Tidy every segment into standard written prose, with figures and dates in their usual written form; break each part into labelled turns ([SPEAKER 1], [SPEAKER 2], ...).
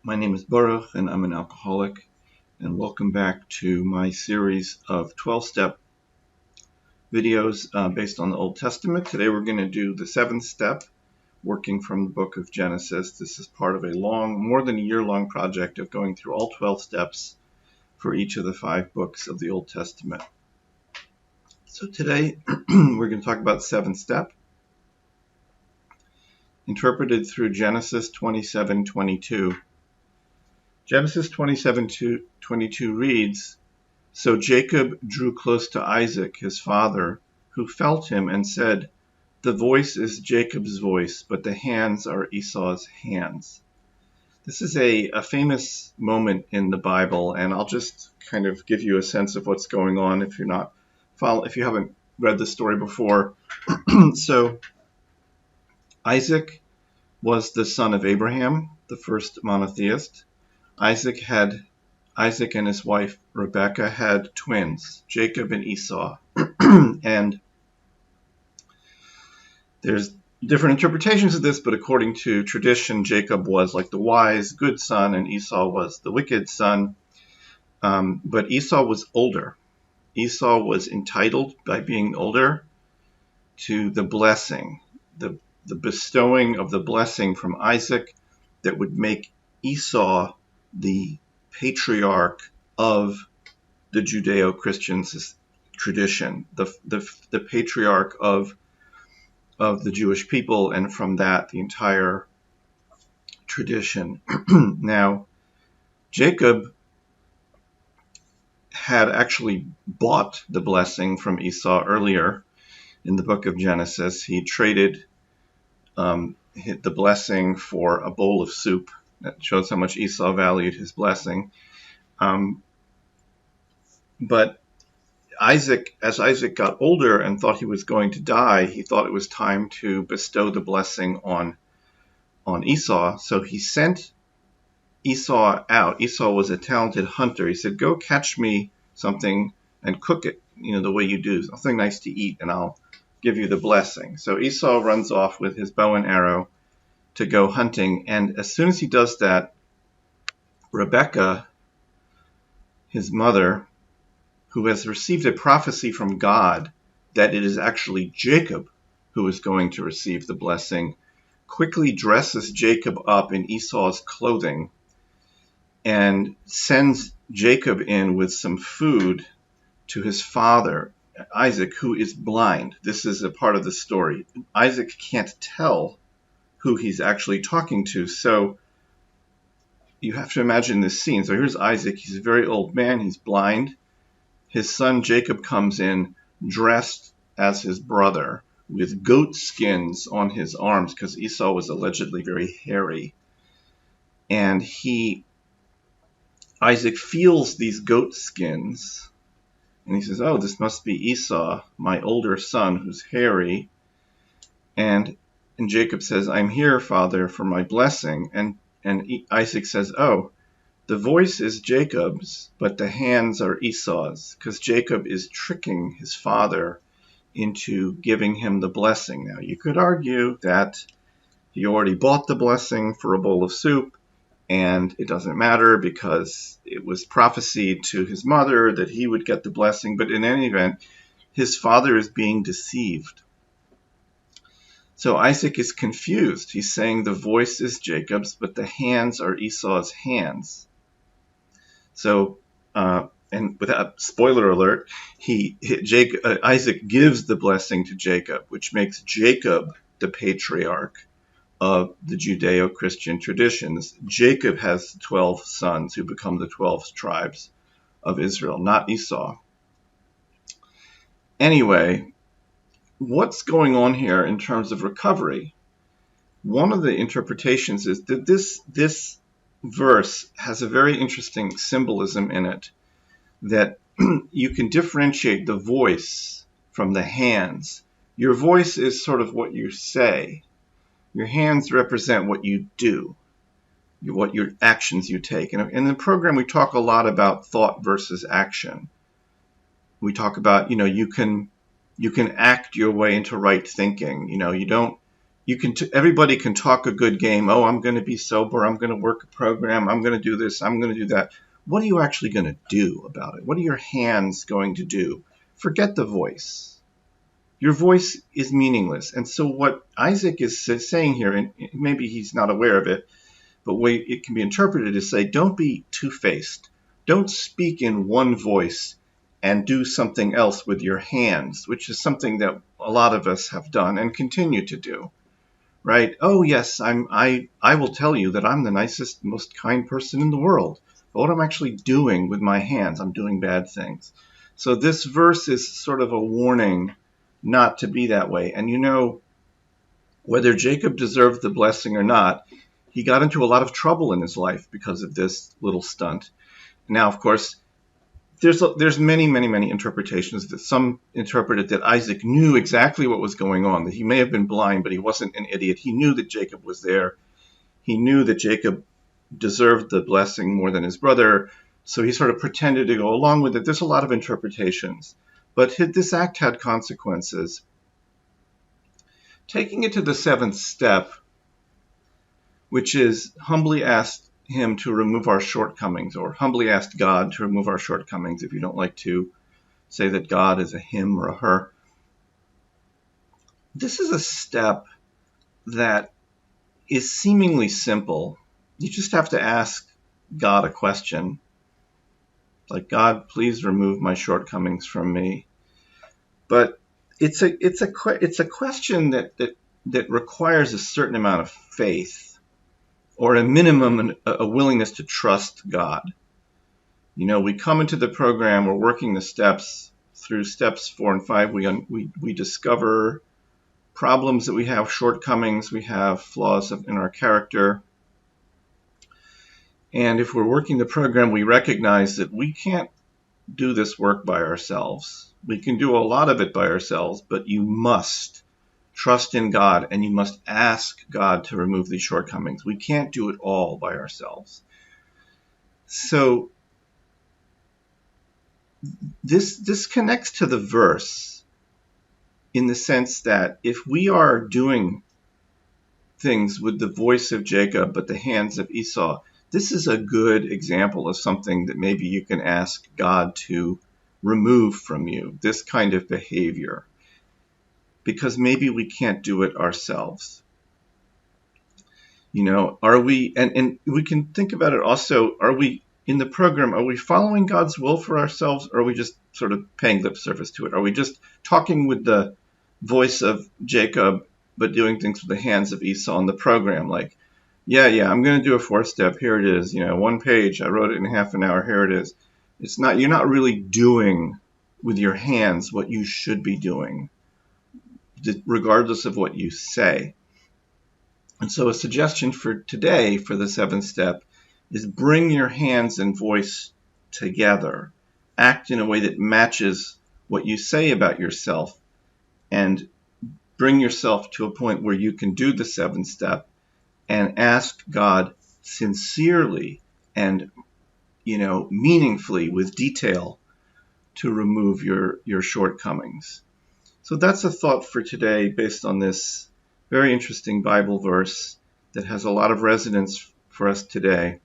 [SPEAKER 1] My name is Baruch, and I'm an alcoholic, and welcome back to my series of 12-step videos based on the Old Testament. Today we're going to do the 7th step, working from the book of Genesis. This is part of a more than a year-long project of going through all 12 steps for each of the 5 books of the Old Testament. So today we're going to talk about 7th step, interpreted through Genesis 27:22. Genesis 27:22 reads, "So Jacob drew close to Isaac, his father, who felt him and said, 'The voice is Jacob's voice, but the hands are Esau's hands.'" This is a famous moment in the Bible, and I'll just kind of give you a sense of what's going on if you haven't read the story before. So Isaac was the son of Abraham, the first monotheist. Isaac and his wife Rebekah had twins, Jacob and Esau. And there's different interpretations of this, but according to tradition, Jacob was like the wise, good son, and Esau was the wicked son. But Esau was older. Esau was entitled, by being older, to the blessing, the bestowing of the blessing from Isaac that would make Esau the patriarch of the Judeo-Christian tradition, the patriarch of the Jewish people, and from that the entire tradition. Now, Jacob had actually bought the blessing from Esau earlier in the book of Genesis. He traded the blessing for a bowl of soup. That shows how much Esau valued his blessing. But as Isaac got older and thought he was going to die, he thought it was time to bestow the blessing on Esau. So he sent Esau out. Esau was a talented hunter. He said, "Go catch me something and cook it, the way you do, something nice to eat, and I'll give you the blessing." So Esau runs off with his bow and arrow to go hunting, and as soon as he does that, Rebekah, his mother, who has received a prophecy from God that it is actually Jacob who is going to receive the blessing, quickly dresses Jacob up in Esau's clothing and sends Jacob in with some food to his father, Isaac, who is blind. This is a part of the story. Isaac can't tell who he's actually talking to, so you have to imagine this scene. So here's Isaac. He's a very old man. He's blind. His son Jacob comes in dressed as his brother with goat skins on his arms, because Esau was allegedly very hairy. And Isaac feels these goat skins, and he says, "Oh, this must be Esau, my older son, who's hairy." And Jacob says, "I'm here, Father, for my blessing." And Isaac says, "Oh, the voice is Jacob's, but the hands are Esau's," because Jacob is tricking his father into giving him the blessing. Now, you could argue that he already bought the blessing for a bowl of soup, and it doesn't matter because it was prophesied to his mother that he would get the blessing. But in any event, his father is being deceived. So Isaac is confused. He's saying the voice is Jacob's, but the hands are Esau's hands. So, and without spoiler alert, Isaac gives the blessing to Jacob, which makes Jacob the patriarch of the Judeo-Christian traditions. Jacob has 12 sons who become the 12 tribes of Israel, not Esau. Anyway, what's going on here in terms of recovery? One of the interpretations is that this verse has a very interesting symbolism in it, that you can differentiate the voice from the hands. Your voice is sort of what you say. Your hands represent what you do, what your actions you take. And in the program, we talk a lot about thought versus action. We talk about, you can act your way into right thinking. You everybody can talk a good game. Oh, I'm going to be sober. I'm going to work a program. I'm going to do this. I'm going to do that. What are you actually going to do about it? What are your hands going to do? Forget the voice. Your voice is meaningless. And so what Isaac is saying here, and maybe he's not aware of it, but the way it can be interpreted is say, don't be two-faced. Don't speak in one voice and do something else with your hands, which is something that a lot of us have done and continue to do. Right? Oh, yes, I will tell you that I'm the nicest, most kind person in the world. But what I'm actually doing with my hands, I'm doing bad things. So this verse is sort of a warning not to be that way. And whether Jacob deserved the blessing or not, he got into a lot of trouble in his life because of this little stunt. Now, of course, there's many, many, many interpretations. That some interpreted that Isaac knew exactly what was going on, that he may have been blind, but he wasn't an idiot. He knew that Jacob was there. He knew that Jacob deserved the blessing more than his brother, so he sort of pretended to go along with it. There's a lot of interpretations, but this act had consequences. Taking it to the seventh step, which is humbly asked him to remove our shortcomings, or humbly asked God to remove our shortcomings, if you don't like to say that God is a him or a her. This is a step that is seemingly simple. You just have to ask God a question, like, God, please remove my shortcomings from me. But it's a question that requires a certain amount of faith, or a minimum, a willingness to trust God. We come into the program, we're working the steps. Through steps 4 and 5, we discover problems that we have, shortcomings, we have flaws in our character. And if we're working the program, we recognize that we can't do this work by ourselves. We can do a lot of it by ourselves, but you must trust in God, and you must ask God to remove these shortcomings. We can't do it all by ourselves. So this connects to the verse in the sense that if we are doing things with the voice of Jacob but the hands of Esau, this is a good example of something that maybe you can ask God to remove from you, this kind of behavior, because maybe we can't do it ourselves. Are we, and we can think about it also, are we in the program, are we following God's will for ourselves, or are we just sort of paying lip service to it? Are we just talking with the voice of Jacob but doing things with the hands of Esau in the program? Like, yeah, I'm going to do a 4th step. Here it is. 1 page. I wrote it in half an hour. Here it is. You're not really doing with your hands what you should be doing, regardless of what you say. And so a suggestion for today for the 7th step is bring your hands and voice together. Act in a way that matches what you say about yourself, and bring yourself to a point where you can do the 7th step and ask God sincerely and meaningfully, with detail, to remove your shortcomings. So that's a thought for today based on this very interesting Bible verse that has a lot of resonance for us today.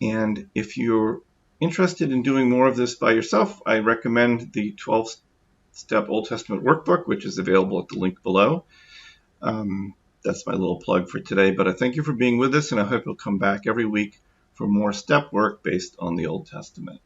[SPEAKER 1] And if you're interested in doing more of this by yourself, I recommend the 12-step Old Testament workbook, which is available at the link below. That's my little plug for today, but I thank you for being with us, and I hope you'll come back every week for more step work based on the Old Testament.